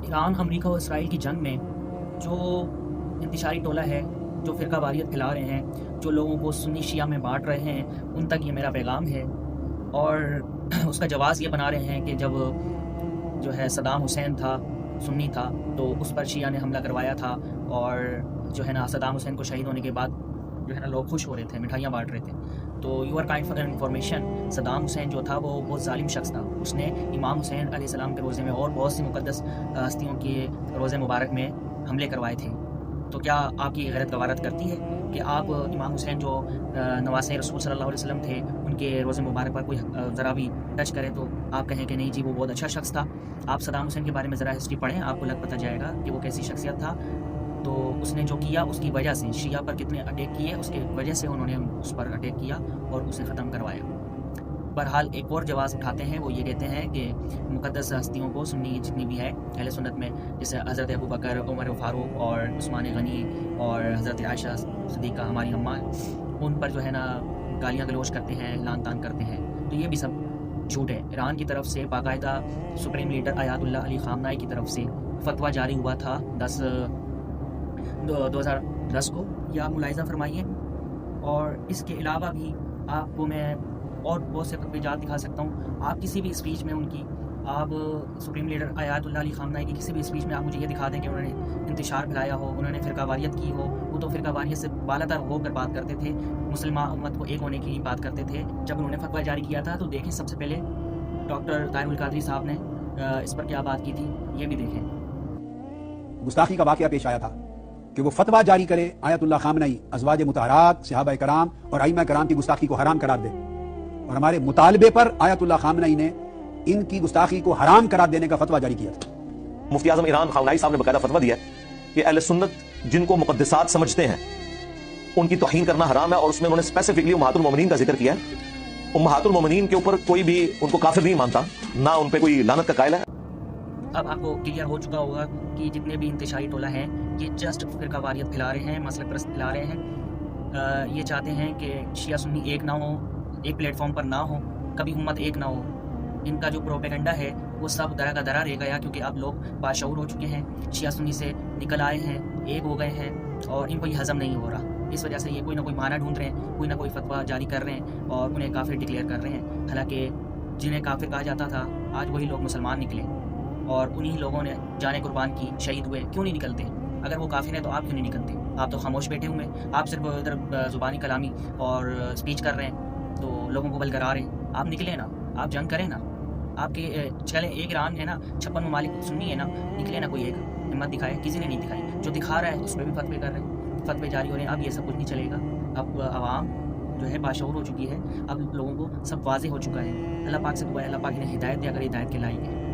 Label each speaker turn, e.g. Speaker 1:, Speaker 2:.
Speaker 1: ایران امریکہ اور اسرائیل کی جنگ میں جو انتشاری ٹولہ ہے، جو فرقہ واریت پھیلا رہے ہیں، جو لوگوں کو سنی شیعہ میں بانٹ رہے ہیں، ان تک یہ میرا پیغام ہے۔ اور اس کا جواز یہ بنا رہے ہیں کہ جب جو ہے صدام حسین تھا، سنی تھا، تو اس پر شیعہ نے حملہ کروایا تھا، اور جو ہے نا صدام حسین کو شہید ہونے کے بعد جو ہے نا لوگ خوش ہو رہے تھے، مٹھائیاں بانٹ رہے تھے۔ تو you are kind for information, Saddam Hussein جو تھا وہ بہت ظالم شخص تھا۔ اس نے امام حسین علیہ السلام کے روزے میں اور بہت سی مقدس ہستیوں کے روزے مبارک میں حملے کروائے تھے۔ تو کیا آپ کی غیرت گوارت کرتی ہے کہ آپ امام حسین جو نواسۂ رسول صلی اللہ علیہ وسلم تھے، ان کے روزے مبارک پر کوئی ذرا بھی ٹچ کرے تو آپ کہیں کہ نہیں جی وہ بہت اچھا شخص تھا؟ آپ صدام حسین کے بارے میں ذرا ہسٹری پڑھیں، آپ کو پتہ جائے گا کہ وہ کیسی شخصیت تھا۔ تو اس نے جو کیا اس کی وجہ سے شیعہ پر کتنے اٹیک کیے، اس کی وجہ سے انہوں نے اس پر اٹیک کیا اور اسے ختم کروایا۔ بہرحال ایک اور جواز اٹھاتے ہیں، وہ یہ کہتے ہیں کہ مقدس ہستیوں کو، سنی جتنی بھی ہے اہل سنت میں، جیسے حضرت ابوبکر، عمر فاروق اور عثمان غنی اور حضرت عائشہ صدیقہ ہماری اماں، ان پر جو ہے نا گالیاں گلوچ کرتے ہیں، لعن طعن کرتے ہیں۔ تو یہ بھی سب جھوٹ ہے۔ ایران کی طرف سے باقاعدہ سپریم لیڈر آیت اللہ علی خامنائی کی طرف سے فتویٰ جاری ہوا تھا 2010 کو، یہ آپ ملاحظہ فرمائیے۔ اور اس کے علاوہ بھی آپ کو میں اور بہت سے فتویٰ دکھا سکتا ہوں۔ آپ کسی بھی اسپیچ میں ان کی، آپ سپریم لیڈر آیت اللہ علی خامنائی کی کسی بھی اسپیچ میں آپ مجھے یہ دکھا دیں کہ انہوں نے انتشار پھیلایا ہو، انہوں نے فرقہ واریت کی ہو۔ وہ تو فرقہ واریت سے بالاتر ہو کر بات کرتے تھے، مسلمان امت کو ایک ہونے کی بات کرتے تھے۔ جب انہوں نے فتویٰ جاری کیا تھا تو دیکھیں سب سے پہلے ڈاکٹر طاہر القادری صاحب نے اس پر کیا بات کی تھی، یہ بھی دیکھیں۔
Speaker 2: گستاخی کا واقعہ پیش آیا تھا کہ وہ فتویٰ جاری کرے آیت اللہ خامنئی ازواج مطہرات، صحابہ کرام اور ائمہ کرام کی گستاخی کو حرام قرار دے، اور ہمارے مطالبے پر آیت اللہ خامنئی نے ان کی گستاخی کو حرام قرار دینے کا فتویٰ جاری کیا تھا۔
Speaker 3: مفتی اعظم ایران خامنئی صاحب نے باقاعدہ فتویٰ دیا ہے کہ اہل سنت جن کو مقدسات سمجھتے ہیں ان کی توہین کرنا حرام ہے، اور اس میں انہوں نے اسپیسیفکلی امہات المومنین کا ذکر کیا ہے۔ امہات المومنین کے اوپر کوئی بھی ان کو کافر نہیں مانتا، نہ ان پہ کوئی لعنت کا قائل ہے۔
Speaker 1: اب آپ کو کلیئر ہو چکا ہوگا کہ جتنے بھی انتشاری ٹولہ ہیں یہ جسٹ فرقہ واریت پھیلا رہے ہیں، مسلک پرست پھیلا رہے ہیں۔ یہ چاہتے ہیں کہ شیعہ سنی ایک نہ ہو، ایک پلیٹ فارم پر نہ ہو، کبھی امت ایک نہ ہو۔ ان کا جو پروپیگنڈا ہے وہ سب درا کا درا رہ گیا، کیونکہ اب لوگ باشعور ہو چکے ہیں، شیعہ سنی سے نکل آئے ہیں، ایک ہو گئے ہیں، اور ان کو یہ ہضم نہیں ہو رہا۔ اس وجہ سے یہ کوئی نہ کوئی معنی ڈھونڈ رہے ہیں، کوئی نہ کوئی فتویٰ جاری کر رہے ہیں اور انہیں کافر ڈکلیئر کر رہے ہیں۔ حالانکہ جنہیں کافر کہا جاتا تھا آج وہی لوگ مسلمان نکلے، اور انہی لوگوں نے جانے قربان کی، شہید ہوئے۔ کیوں نہیں نکلتے؟ اگر وہ کافر ہیں تو آپ کیوں نہیں نکلتے؟ آپ تو خاموش بیٹھے ہوئے ہیں، آپ صرف ادھر زبانی کلامی اور اسپیچ کر رہے ہیں، تو لوگوں کو بلگرا رہے ہیں۔ آپ نکلیں نا، آپ جنگ کریں نا، آپ کے چلیں ایک ایران ہے نا، 56 ممالک سنی ہے نا، نکلے نا کوئی ایک، ہمت دکھائے۔ کسی نے نہیں دکھائی، جو دکھا رہا ہے اس پہ بھی فتوے کر رہے ہیں، فتوے جاری ہو رہے ہیں۔ اب یہ سب کچھ نہیں چلے گا۔ اب عوام جو ہے باشعور ہو چکی ہے، اب لوگوں کو سب واضح ہو چکا ہے۔ اللہ پاک سے دعا ہے اللہ پاک انہیں ہدایت دے اگر ہدایت کے لائق ہے۔